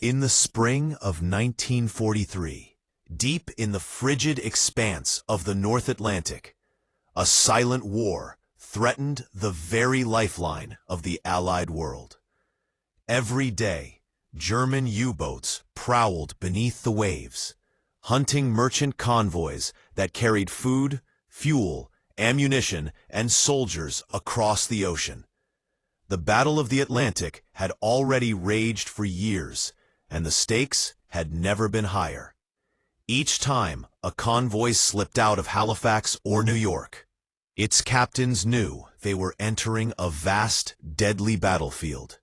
In the spring of 1943, deep in the frigid expanse of the North Atlantic, a silent war threatened the very lifeline of the Allied world. Every day, German U-boats prowled beneath the waves, hunting merchant convoys that carried food, fuel, ammunition, and soldiers across the ocean. The Battle of the Atlantic had already raged for years, and the stakes had never been higher. Each time a convoy slipped out of Halifax or New York, its captains knew they were entering a vast, deadly battlefield,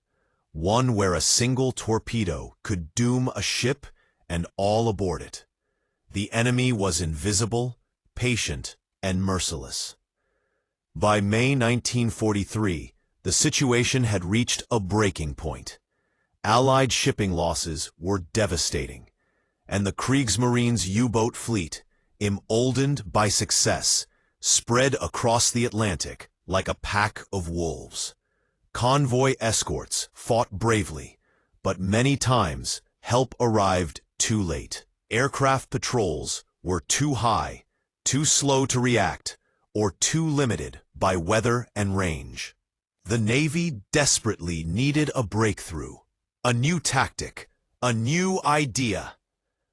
one where a single torpedo could doom a ship and all aboard it. The enemy was invisible, patient, and merciless. By May 1943, the situation had reached a breaking point. Allied shipping losses were devastating, and the Kriegsmarine's U-boat fleet, emboldened by success, spread across the Atlantic like a pack of wolves. Convoy escorts fought bravely, but many times help arrived too late. Aircraft patrols were too high, too slow to react, or too limited by weather and range. The Navy desperately needed a breakthrough, a new tactic, a new idea.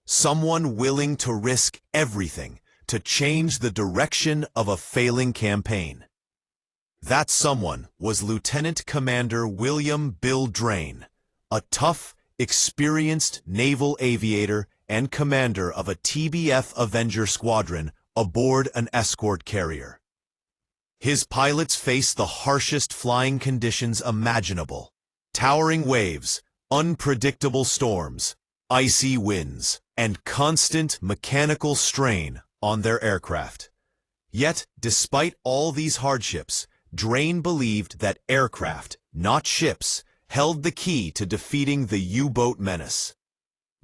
Someone willing to risk everything to change the direction of a failing campaign. That someone was Lieutenant Commander William "Bill" Drain, a tough, experienced naval aviator and commander of a TBF Avenger squadron aboard an escort carrier. His pilots faced the harshest flying conditions imaginable: towering waves, unpredictable storms, icy winds, and constant mechanical strain on their aircraft. Yet, despite all these hardships, Drain believed that aircraft, not ships, held the key to defeating the U-boat menace.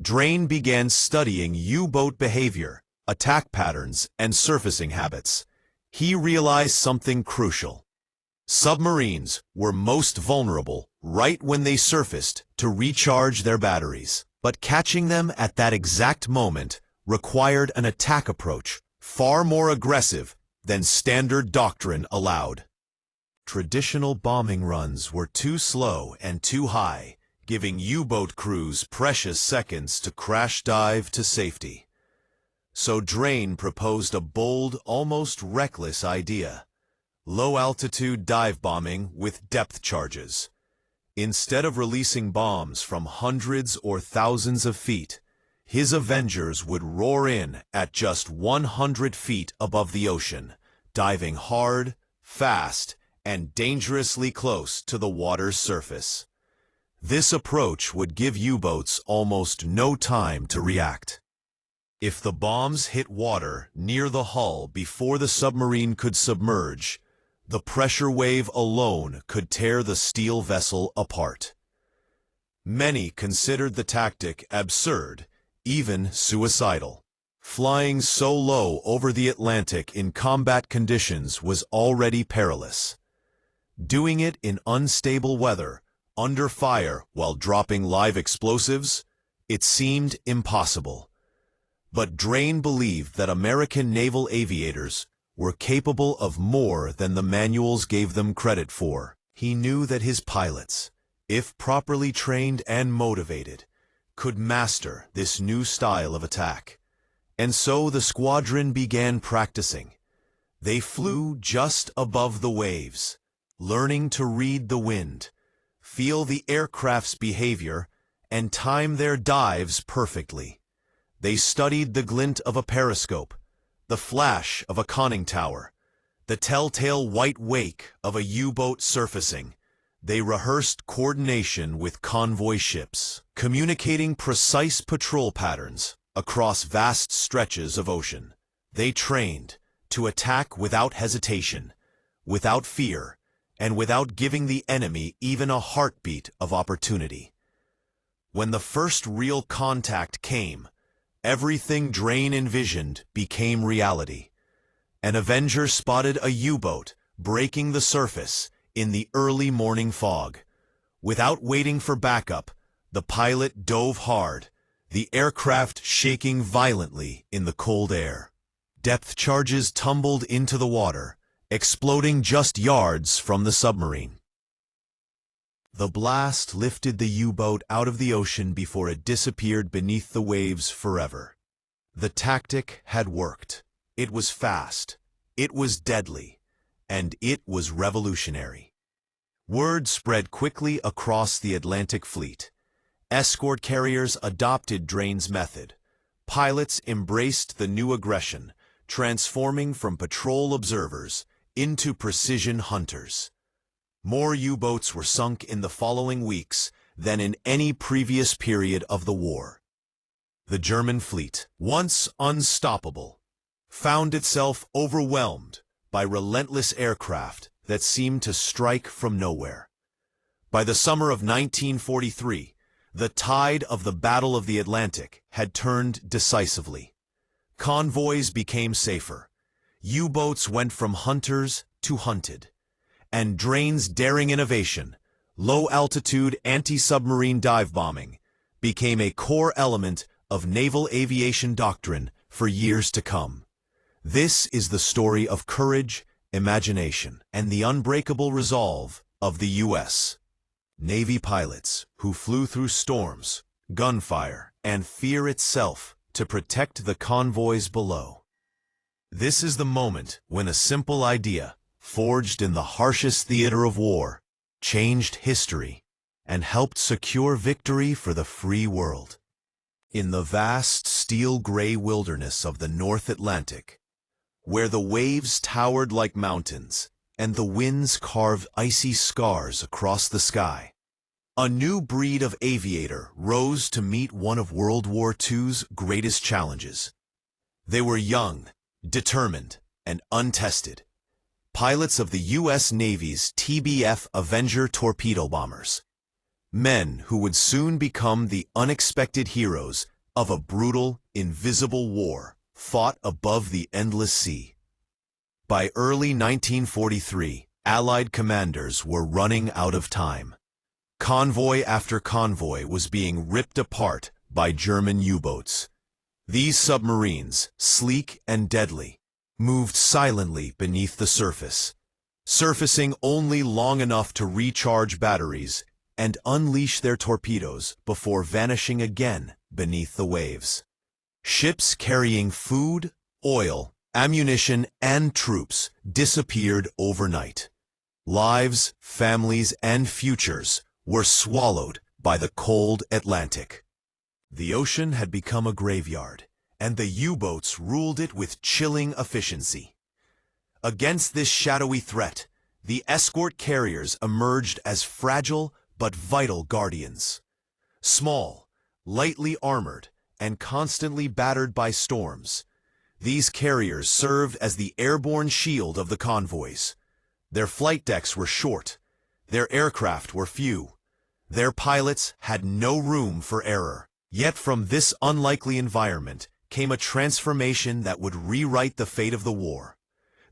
Drain began studying U-boat behavior, attack patterns, and surfacing habits. He realized something crucial. Submarines were most vulnerable right when they surfaced to recharge their batteries, but catching them at that exact moment required an attack approach far more aggressive than standard doctrine allowed. Traditional bombing runs were too slow and too high, giving U-boat crews precious seconds to crash dive to safety. So Drain proposed a bold, almost reckless idea: low-altitude dive bombing with depth charges. Instead of releasing bombs from hundreds or thousands of feet, his Avengers would roar in at just 100 feet above the ocean, diving hard, fast, and dangerously close to the water's surface. This approach would give U-boats almost no time to react. If the bombs hit water near the hull before the submarine could submerge, the pressure wave alone could tear the steel vessel apart. Many considered the tactic absurd, even suicidal. Flying so low over the Atlantic in combat conditions was already perilous. Doing it in unstable weather, under fire while dropping live explosives, it seemed impossible. But Drain believed that American naval aviators were capable of more than the manuals gave them credit for. He knew that his pilots, if properly trained and motivated, could master this new style of attack. And so the squadron began practicing. They flew just above the waves, learning to read the wind, feel the aircraft's behavior, and time their dives perfectly. They studied the glint of a periscope, the flash of a conning tower, the telltale white wake of a U-boat surfacing. They rehearsed coordination with convoy ships, communicating precise patrol patterns across vast stretches of ocean. They trained to attack without hesitation, without fear, and without giving the enemy even a heartbeat of opportunity. When the first real contact came, everything Drain envisioned became reality. An Avenger spotted a U-boat breaking the surface in the early morning fog. Without waiting for backup, The pilot dove hard, the aircraft shaking violently in the cold air. Depth charges tumbled into the water, exploding just yards from the submarine. The blast lifted the U-boat out of the ocean before it disappeared beneath the waves forever. The tactic had worked. It was fast, it was deadly, and it was revolutionary. Word spread quickly across the Atlantic fleet. Escort carriers adopted Drain's method. Pilots embraced the new aggression, transforming from patrol observers into precision hunters. More U-boats were sunk in the following weeks than in any previous period of the war. The German fleet, once unstoppable, found itself overwhelmed by relentless aircraft that seemed to strike from nowhere. By the summer of 1943, the tide of the Battle of the Atlantic had turned decisively. Convoys became safer. U-boats went from hunters to hunted. And Drain's daring innovation, low-altitude anti-submarine dive bombing, became a core element of naval aviation doctrine for years to come. This is the story of courage, imagination, and the unbreakable resolve of the U.S. Navy pilots who flew through storms, gunfire, and fear itself to protect the convoys below. This is the moment when a simple idea, forged in the harshest theater of war, changed history and helped secure victory for the free world. In the vast steel-gray wilderness of the North Atlantic, where the waves towered like mountains and the winds carved icy scars across the sky, a new breed of aviator rose to meet one of World War II's greatest challenges. They were young, determined, and untested. Pilots of the U.S. Navy's TBF Avenger torpedo bombers. Men who would soon become the unexpected heroes of a brutal, invisible war fought above the endless sea. By early 1943, Allied commanders were running out of time. Convoy after convoy was being ripped apart by German U-boats. These submarines, sleek and deadly, moved silently beneath the surface, surfacing only long enough to recharge batteries and unleash their torpedoes before vanishing again beneath the waves. Ships carrying food, oil, ammunition, and troops disappeared overnight. Lives, families, and futures were swallowed by the cold Atlantic. The ocean had become a graveyard, and the U-boats ruled it with chilling efficiency. Against this shadowy threat, the escort carriers emerged as fragile but vital guardians. Small, lightly armored, and constantly battered by storms, these carriers served as the airborne shield of the convoys. Their flight decks were short, their aircraft were few, their pilots had no room for error. Yet from this unlikely environment came a transformation that would rewrite the fate of the war.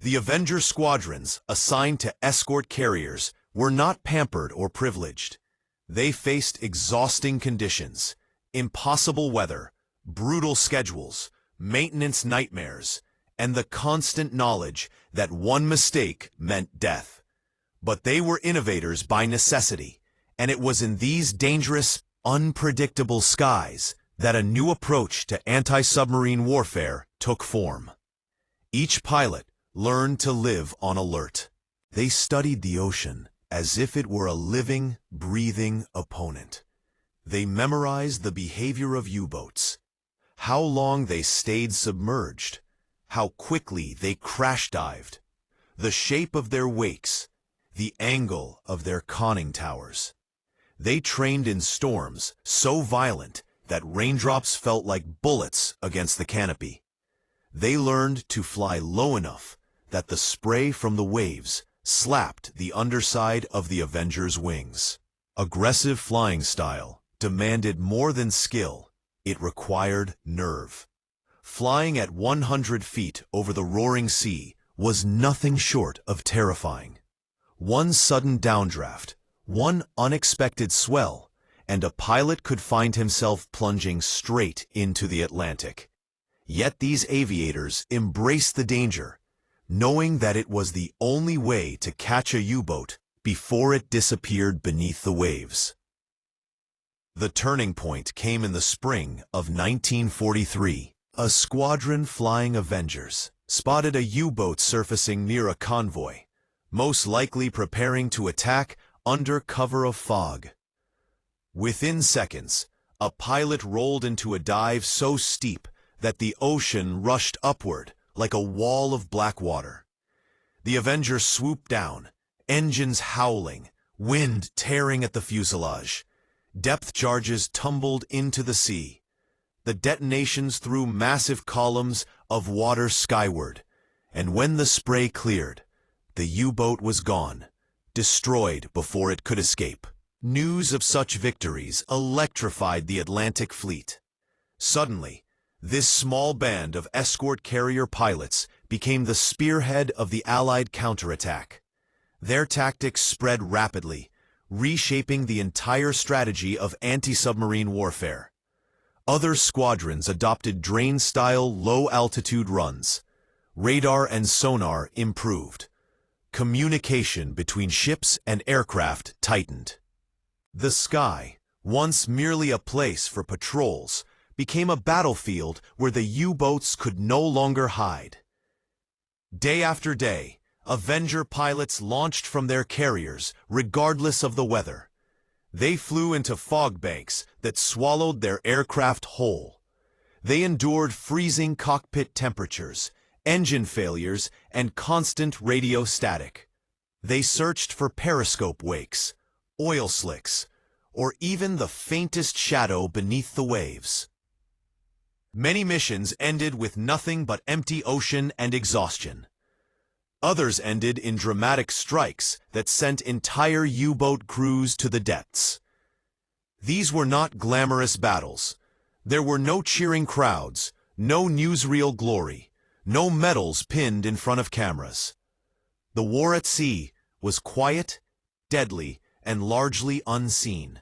The Avenger squadrons assigned to escort carriers were not pampered or privileged. They faced exhausting conditions, impossible weather, brutal schedules, maintenance nightmares, and the constant knowledge that one mistake meant death. But they were innovators by necessity, and it was in these dangerous, unpredictable skies that a new approach to anti-submarine warfare took form. Each pilot learned to live on alert. They studied the ocean as if it were a living, breathing opponent. They memorized the behavior of U-boats, how long they stayed submerged, how quickly they crash-dived, the shape of their wakes, the angle of their conning towers. They trained in storms so violent that raindrops felt like bullets against the canopy. They learned to fly low enough that the spray from the waves slapped the underside of the Avenger's wings. Aggressive flying style demanded more than skill, it required nerve. Flying at 100 feet over the roaring sea was nothing short of terrifying. One sudden downdraft, one unexpected swell, and a pilot could find himself plunging straight into the Atlantic. Yet these aviators embraced the danger, knowing that it was the only way to catch a U-boat before it disappeared beneath the waves. The turning point came in the spring of 1943. A squadron flying Avengers spotted a U-boat surfacing near a convoy, most likely preparing to attack under cover of fog. Within seconds, a pilot rolled into a dive so steep that the ocean rushed upward like a wall of black water. The Avenger swooped down, engines howling, wind tearing at the fuselage. Depth charges tumbled into the sea. The detonations threw massive columns of water skyward, and when the spray cleared, the U-boat was gone, destroyed before it could escape. News of such victories electrified the Atlantic fleet. Suddenly, this small band of escort carrier pilots became the spearhead of the Allied counterattack. Their tactics spread rapidly, reshaping the entire strategy of anti-submarine warfare. Other squadrons adopted drain-style low-altitude runs. Radar and sonar improved. Communication between ships and aircraft tightened. The sky, once merely a place for patrols, became a battlefield where the U-boats could no longer hide. Day after day, Avenger pilots launched from their carriers, regardless of the weather. They flew into fog banks that swallowed their aircraft whole. They endured freezing cockpit temperatures, engine failures, and constant radio static. They searched for periscope wakes, oil slicks, or even the faintest shadow beneath the waves. Many missions ended with nothing but empty ocean and exhaustion. Others ended in dramatic strikes that sent entire U-boat crews to the depths. These were not glamorous battles. There were no cheering crowds, no newsreel glory, no medals pinned in front of cameras. The war at sea was quiet, deadly, and largely unseen.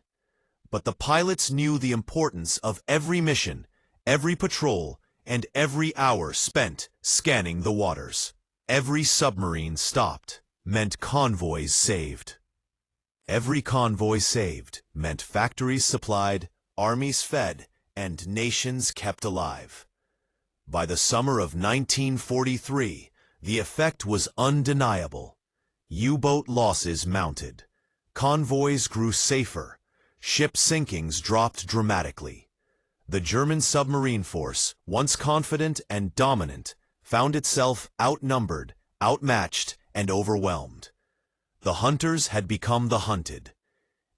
But the pilots knew the importance of every mission, every patrol, and every hour spent scanning the waters. Every submarine stopped meant convoys saved. Every convoy saved meant factories supplied, armies fed, and nations kept alive. By the summer of 1943, the effect was undeniable. U-boat losses mounted. Convoys grew safer. Ship sinkings dropped dramatically. The German submarine force, once confident and dominant, found itself outnumbered, outmatched, and overwhelmed. The hunters had become the hunted,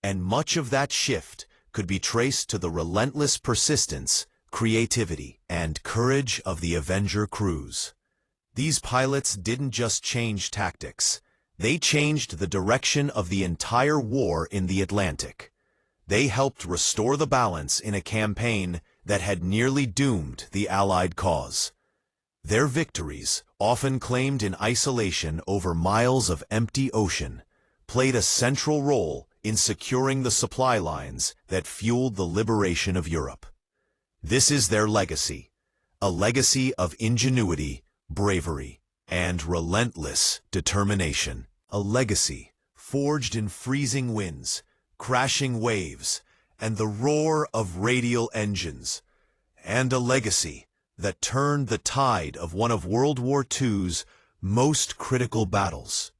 and much of that shift could be traced to the relentless persistence, creativity, and courage of the Avenger crews. These pilots didn't just change tactics, they changed the direction of the entire war in the Atlantic. They helped restore the balance in a campaign that had nearly doomed the Allied cause. Their victories, often claimed in isolation over miles of empty ocean, played a central role in securing the supply lines that fueled the liberation of Europe. This is their legacy, a legacy of ingenuity, bravery, and relentless determination. A legacy forged in freezing winds, crashing waves, and the roar of radial engines, and a legacy that turned the tide of one of World War II's most critical battles.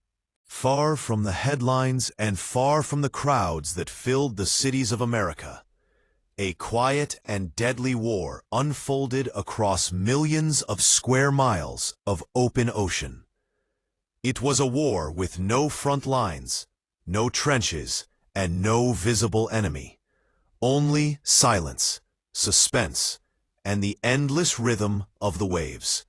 Far from the headlines and far from the crowds that filled the cities of America, a quiet and deadly war unfolded across millions of square miles of open ocean. It was a war with no front lines, no trenches, and no visible enemy. Only silence, suspense, and the endless rhythm of the waves.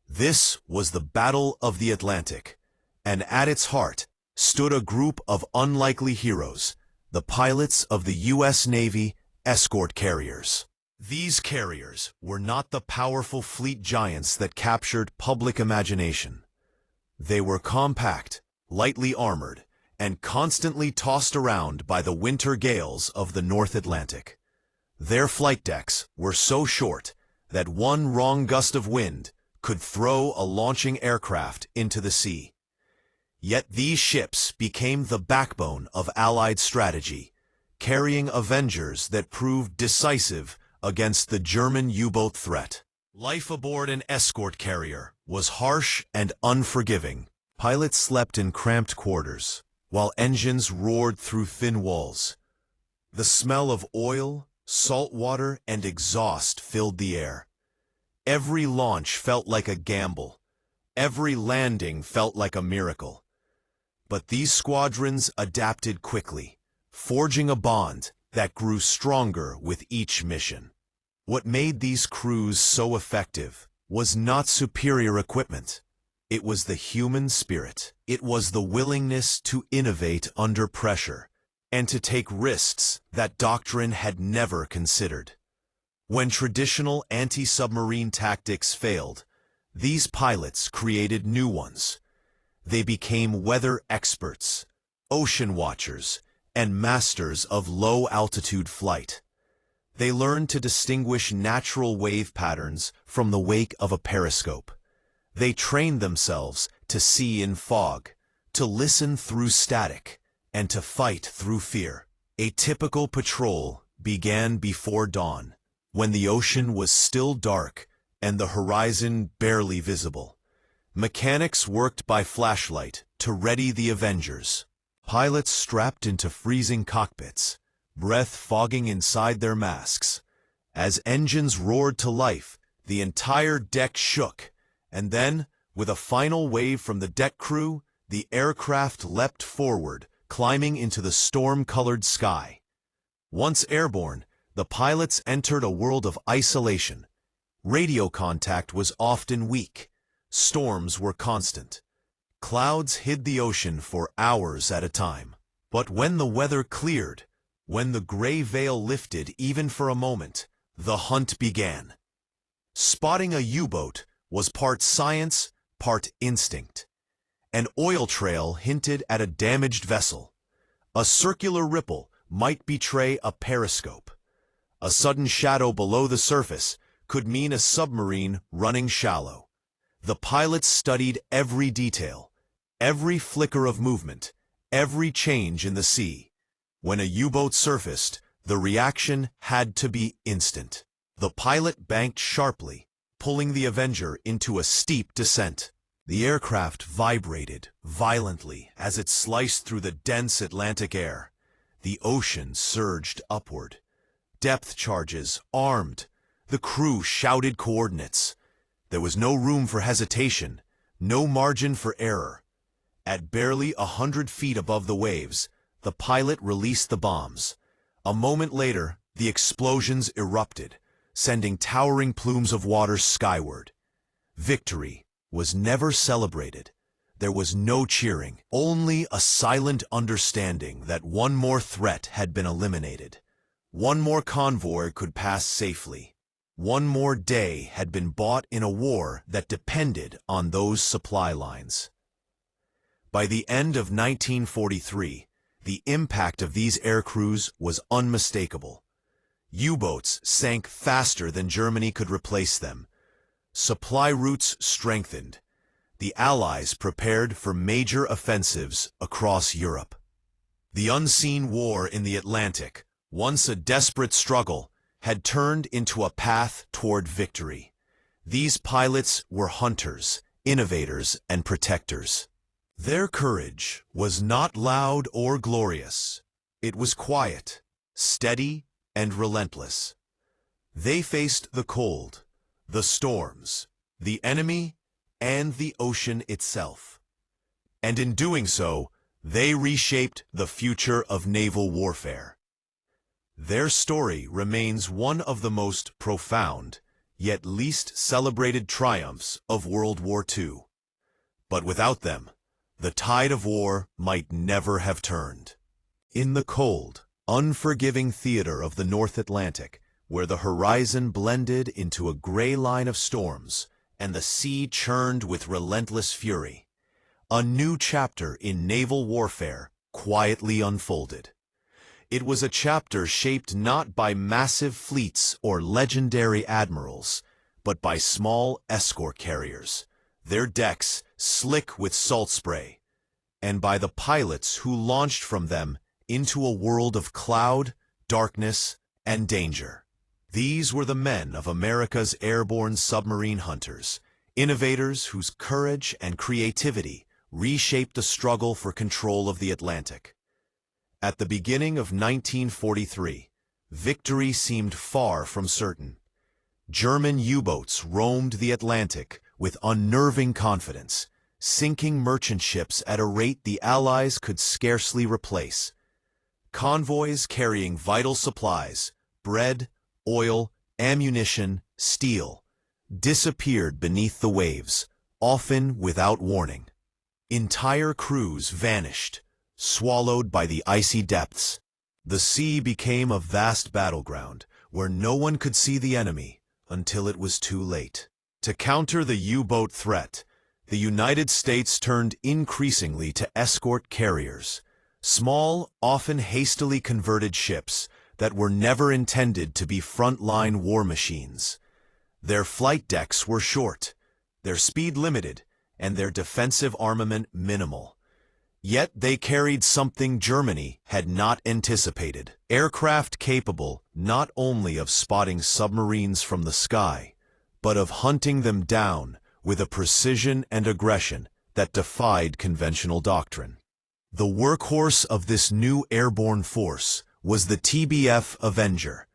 This was the Battle of the Atlantic, and at its heart stood a group of unlikely heroes, the pilots of the U.S. Navy escort carriers. These carriers were not the powerful fleet giants that captured public imagination. They were compact, lightly armored, and constantly tossed around by the winter gales of the North Atlantic. Their flight decks were so short that one wrong gust of wind could throw a launching aircraft into the sea. Yet these ships became the backbone of Allied strategy, carrying Avengers that proved decisive against the German U-boat threat. Life aboard an escort carrier was harsh and unforgiving. Pilots slept in cramped quarters, while engines roared through thin walls. The smell of oil, salt water, and exhaust filled the air. Every launch felt like a gamble. Every landing felt like a miracle. But these squadrons adapted quickly, forging a bond that grew stronger with each mission. What made these crews so effective was not superior equipment. It was the human spirit. It was the willingness to innovate under pressure and to take risks that doctrine had never considered. When traditional anti-submarine tactics failed, these pilots created new ones. They became weather experts, ocean watchers, and masters of low-altitude flight. They learned to distinguish natural wave patterns from the wake of a periscope. They trained themselves to see in fog, to listen through static, and to fight through fear. A typical patrol began before dawn, when the ocean was still dark and the horizon barely visible. Mechanics worked by flashlight to ready the Avengers. Pilots strapped into freezing cockpits, breath fogging inside their masks. As engines roared to life, the entire deck shook, and then, with a final wave from the deck crew, the aircraft leapt forward, climbing into the storm-colored sky. Once airborne, the pilots entered a world of isolation. Radio contact was often weak. Storms were constant. Clouds hid the ocean for hours at a time. But when the weather cleared, when the gray veil lifted even for a moment, the hunt began. Spotting a U-boat was part science, part instinct. An oil trail hinted at a damaged vessel. A circular ripple might betray a periscope. A sudden shadow below the surface could mean a submarine running shallow. The pilots studied every detail, every flicker of movement, every change in the sea. When a U-boat surfaced, the reaction had to be instant. The pilot banked sharply, pulling the Avenger into a steep descent. The aircraft vibrated violently as it sliced through the dense Atlantic air. The ocean surged upward. Depth charges armed. The crew shouted coordinates. There was no room for hesitation, no margin for error. At barely 100 feet above the waves, the pilot released the bombs. A moment later, the explosions erupted, sending towering plumes of water skyward. Victory was never celebrated. There was no cheering, only a silent understanding that one more threat had been eliminated. One more convoy could pass safely. One more day had been bought in a war that depended on those supply lines. By the end of 1943, the impact of these air crews was unmistakable. U-boats sank faster than Germany could replace them. Supply routes strengthened. The Allies prepared for major offensives across Europe. The unseen war in the Atlantic, once a desperate struggle, had turned into a path toward victory. These pilots were hunters, innovators, and protectors. Their courage was not loud or glorious. It was quiet, steady, and relentless. They faced the cold, the storms, the enemy, and the ocean itself. And in doing so, they reshaped the future of naval warfare. Their story remains one of the most profound, yet least celebrated triumphs of World War II. But without them, the tide of war might never have turned. In the cold, unforgiving theater of the North Atlantic, where the horizon blended into a gray line of storms and the sea churned with relentless fury, a new chapter in naval warfare quietly unfolded. It was a chapter shaped not by massive fleets or legendary admirals, but by small escort carriers, their decks slick with salt spray, and by the pilots who launched from them into a world of cloud, darkness, and danger. These were the men of America's airborne submarine hunters, innovators whose courage and creativity reshaped the struggle for control of the Atlantic. At the beginning of 1943, victory seemed far from certain. German U-boats roamed the Atlantic with unnerving confidence, sinking merchant ships at a rate the Allies could scarcely replace. Convoys carrying vital supplies, bread, oil, ammunition, steel, disappeared beneath the waves, often without warning. Entire crews vanished, swallowed by the icy depths. The sea became a vast battleground where no one could see the enemy until it was too late. To counter the U-boat threat, the United States turned increasingly to escort carriers, small, often hastily converted ships that were never intended to be front-line war machines. Their flight decks were short, their speed limited, and their defensive armament minimal. Yet they carried something Germany had not anticipated: aircraft capable not only of spotting submarines from the sky, but of hunting them down with a precision and aggression that defied conventional doctrine. The workhorse of this new airborne force was the TBF Avenger,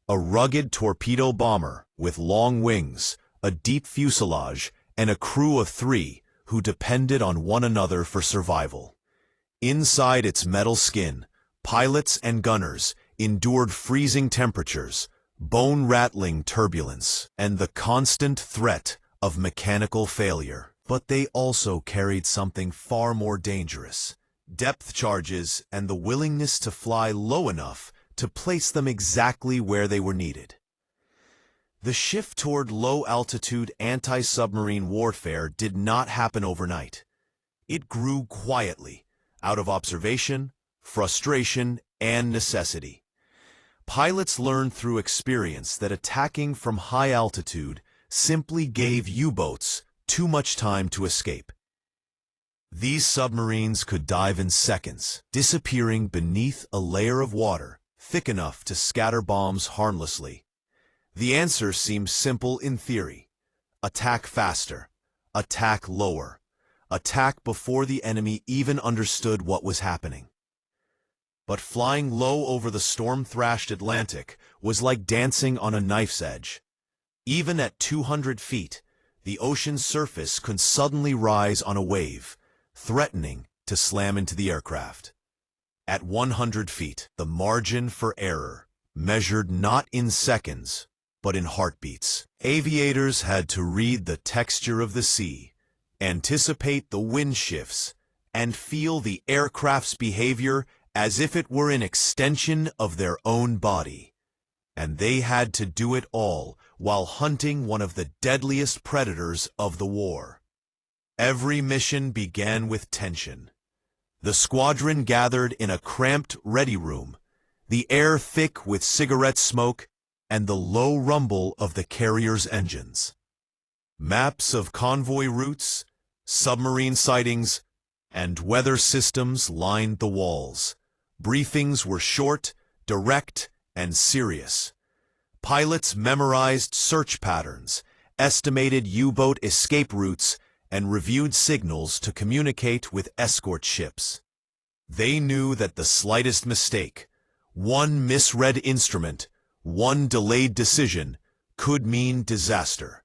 a rugged torpedo bomber with long wings, a deep fuselage, and a crew of 3 who depended on one another for survival. Inside its metal skin, pilots and gunners endured freezing temperatures, bone-rattling turbulence, and the constant threat of mechanical failure. But they also carried something far more dangerous: depth charges and the willingness to fly low enough to place them exactly where they were needed. The shift toward low-altitude anti-submarine warfare did not happen overnight. It grew quietly, out of observation, frustration, and necessity. Pilots learned through experience that attacking from high altitude simply gave U-boats too much time to escape. These submarines could dive in seconds, disappearing beneath a layer of water thick enough to scatter bombs harmlessly. The answer seemed simple in theory: attack faster, attack lower, attack before the enemy even understood what was happening. But flying low over the storm-thrashed Atlantic was like dancing on a knife's edge. Even at 200 feet, the ocean's surface could suddenly rise on a wave, threatening to slam into the aircraft. At 100 feet, the margin for error measured not in seconds, but in heartbeats. Aviators had to read the texture of the sea, anticipate the wind shifts, and feel the aircraft's behavior as if it were an extension of their own body. And they had to do it all while hunting one of the deadliest predators of the war. Every mission began with tension. The squadron gathered in a cramped ready room, the air thick with cigarette smoke and the low rumble of the carrier's engines. Maps of convoy routes, submarine sightings, and weather systems lined the walls. Briefings were short, direct, and serious. Pilots memorized search patterns, estimated U-boat escape routes, and reviewed signals to communicate with escort ships. They knew that the slightest mistake, one misread instrument, one delayed decision, could mean disaster.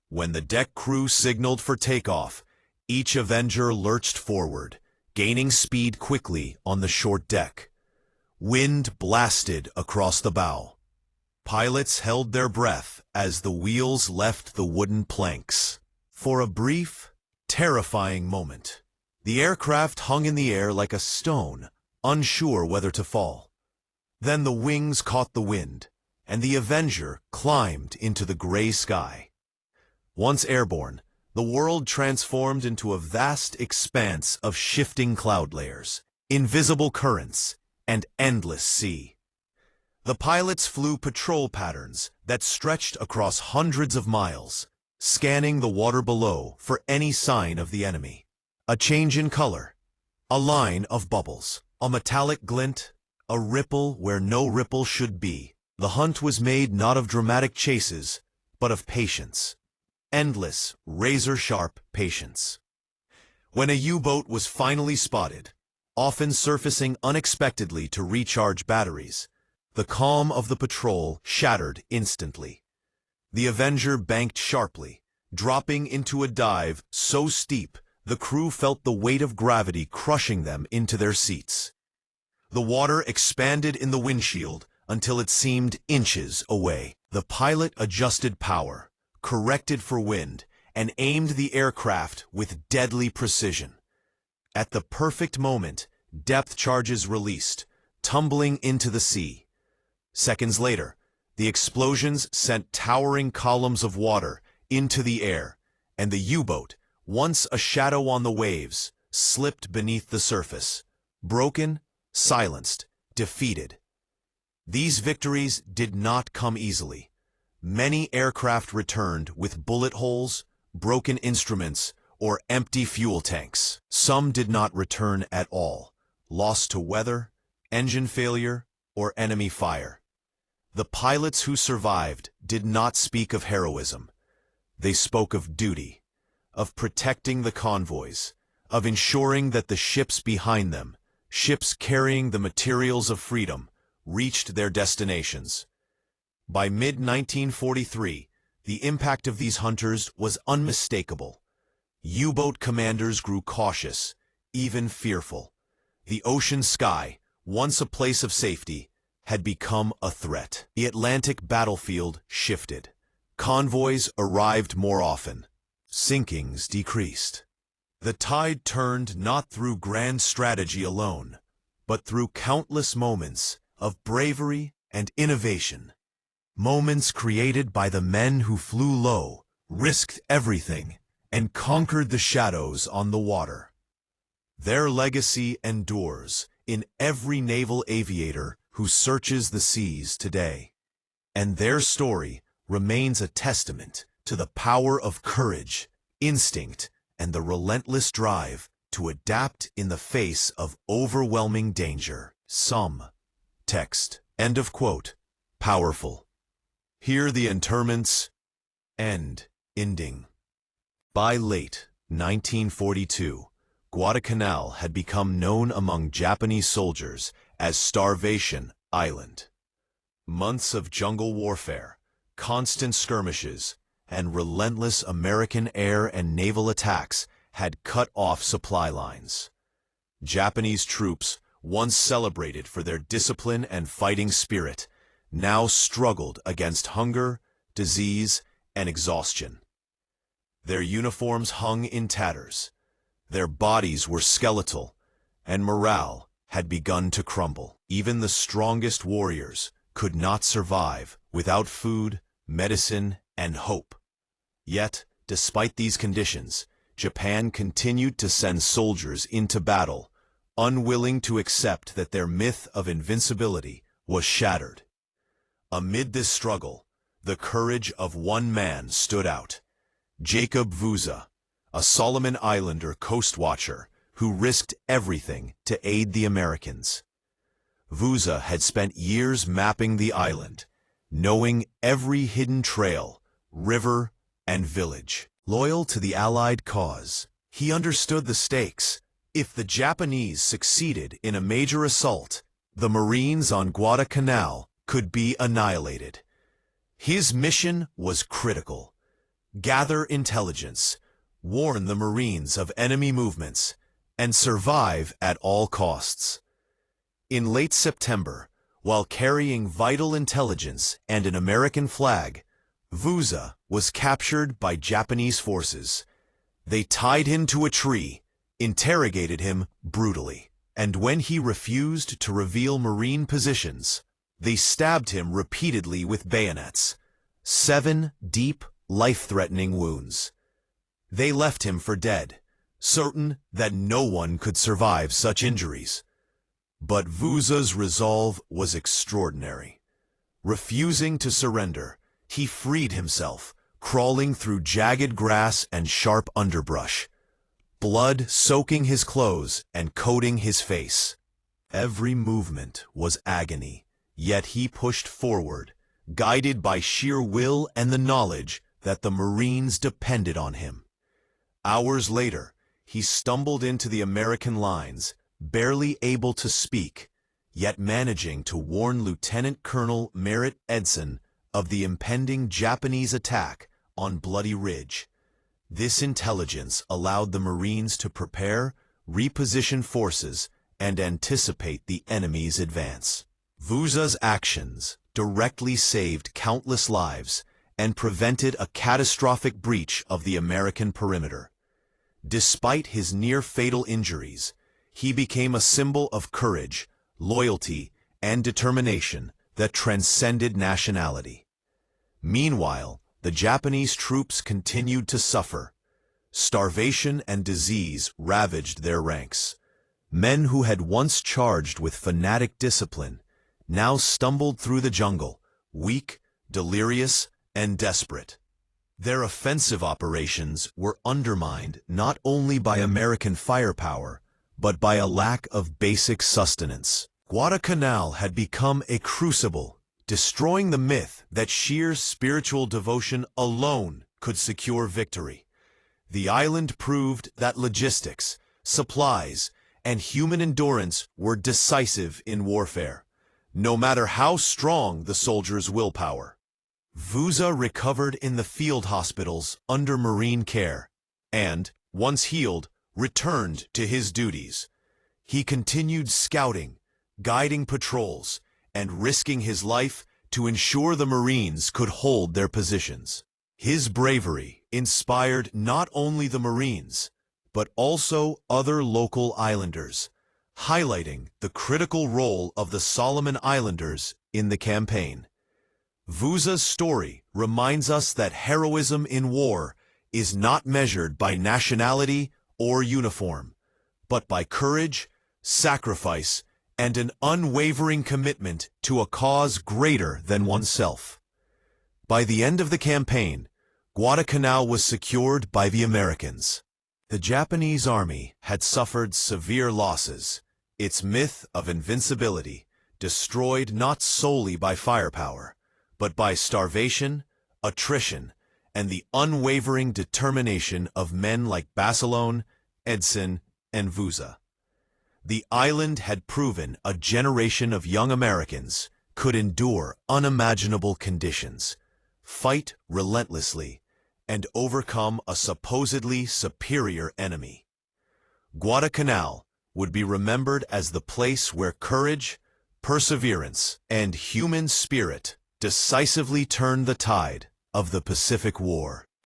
When the deck crew signaled for takeoff, each Avenger lurched forward, gaining speed quickly on the short deck. Wind blasted across the bow. Pilots held their breath as the wheels left the wooden planks. For a brief, terrifying moment, the aircraft hung in the air like a stone, unsure whether to fall. Then the wings caught the wind, and the Avenger climbed into the gray sky. Once airborne, the world transformed into a vast expanse of shifting cloud layers. invisible currents, and endless sea. The pilots flew patrol patterns that stretched across hundreds of miles, scanning the water below for any sign of the enemy. A change in color, a line of bubbles, a metallic glint, a ripple where no ripple should be. The hunt was made not of dramatic chases, but of patience. Endless, razor-sharp patience. When a U-boat was finally spotted, often surfacing unexpectedly to recharge batteries, the calm of the patrol shattered instantly. The Avenger banked sharply, dropping into a dive so steep the crew felt the weight of gravity crushing them into their seats. The water expanded in the windshield until it seemed inches away. The pilot adjusted power, corrected for wind, and aimed the aircraft with deadly precision. At the perfect moment, depth charges released, tumbling into the sea. Seconds later, the explosions sent towering columns of water into the air, and the U-boat, once a shadow on the waves, slipped beneath the surface, broken, silenced, defeated. These victories did not come easily. Many aircraft returned with bullet holes, broken instruments, or empty fuel tanks. Some did not return at all, lost to weather, engine failure, or enemy fire. The pilots who survived did not speak of heroism. They spoke of duty, of protecting the convoys, of ensuring that the ships behind them, ships carrying the materials of freedom, reached their destinations. By mid-1943, the impact of these hunters was unmistakable. U-boat commanders grew cautious, even fearful. The ocean sky, once a place of safety, had become a threat. The Atlantic battlefield shifted. Convoys arrived more often. Sinkings decreased. The tide turned not through grand strategy alone, but through countless moments of bravery and innovation. Moments created by the men who flew low, risked everything, and conquered the shadows on the water. Their legacy endures in every naval aviator who searches the seas today. And their story remains a testament to the power of courage, instinct, and the relentless drive to adapt in the face of overwhelming danger. Some text. End of quote. Powerful. Here the interments. Ending. By late 1942, Guadalcanal had become known among Japanese soldiers as Starvation Island. Months of jungle warfare, constant skirmishes, and relentless American air and naval attacks had cut off supply lines. Japanese troops, once celebrated for their discipline and fighting spirit, now struggled against hunger, disease, and exhaustion. Their uniforms hung in tatters, their bodies were skeletal, and morale had begun to crumble. Even the strongest warriors could not survive without food, medicine, and hope. Yet, despite these conditions, Japan continued to send soldiers into battle, unwilling to accept that their myth of invincibility was shattered. Amid this struggle, the courage of one man stood out. Jacob Vouza, a Solomon Islander coastwatcher who risked everything to aid the Americans. Vouza had spent years mapping the island, knowing every hidden trail, river, and village. Loyal to the Allied cause, he understood the stakes. If the Japanese succeeded in a major assault, the Marines on Guadalcanal could be annihilated. His mission was critical. Gather intelligence, warn the Marines of enemy movements, and survive at all costs. In late September, while carrying vital intelligence and an American flag, Vouza was captured by Japanese forces. They tied him to a tree, interrogated him brutally, and when he refused to reveal Marine positions, they stabbed him repeatedly with bayonets. 7 deep, life-threatening wounds. They left him for dead, certain that no one could survive such injuries. But Vouza's resolve was extraordinary. Refusing to surrender, he freed himself, crawling through jagged grass and sharp underbrush, blood soaking his clothes and coating his face. Every movement was agony, yet he pushed forward, guided by sheer will and the knowledge that the Marines depended on him. Hours later, he stumbled into the American lines, barely able to speak, yet managing to warn Lieutenant Colonel Merritt Edson of the impending Japanese attack on Bloody Ridge. This intelligence allowed the Marines to prepare, reposition forces, and anticipate the enemy's advance. Vouza's actions directly saved countless lives and prevented a catastrophic breach of the American perimeter. Despite his near-fatal injuries, he became a symbol of courage, loyalty, and determination that transcended nationality. Meanwhile, the Japanese troops continued to suffer. Starvation and disease ravaged their ranks. Men who had once charged with fanatic discipline now stumbled through the jungle, weak, delirious, and desperate. Their offensive operations were undermined not only by American firepower, but by a lack of basic sustenance. Guadalcanal had become a crucible, destroying the myth that sheer spiritual devotion alone could secure victory. The island proved that logistics, supplies, and human endurance were decisive in warfare, no matter how strong the soldiers' willpower. Vouza recovered in the field hospitals under Marine care, and, once healed, returned to his duties. He continued scouting, guiding patrols, and risking his life to ensure the Marines could hold their positions. His bravery inspired not only the Marines, but also other local islanders, highlighting the critical role of the Solomon Islanders in the campaign. Vouza's story reminds us that heroism in war is not measured by nationality or uniform, but by courage, sacrifice, and an unwavering commitment to a cause greater than oneself. By the end of the campaign, Guadalcanal was secured by the Americans. The Japanese army had suffered severe losses, its myth of invincibility destroyed not solely by firepower, but by starvation, attrition, and the unwavering determination of men like Basilone, Edson, and Vouza. The island had proven a generation of young Americans could endure unimaginable conditions, fight relentlessly, and overcome a supposedly superior enemy. Guadalcanal would be remembered as the place where courage, perseverance, and human spirit decisively turned the tide of the Pacific War.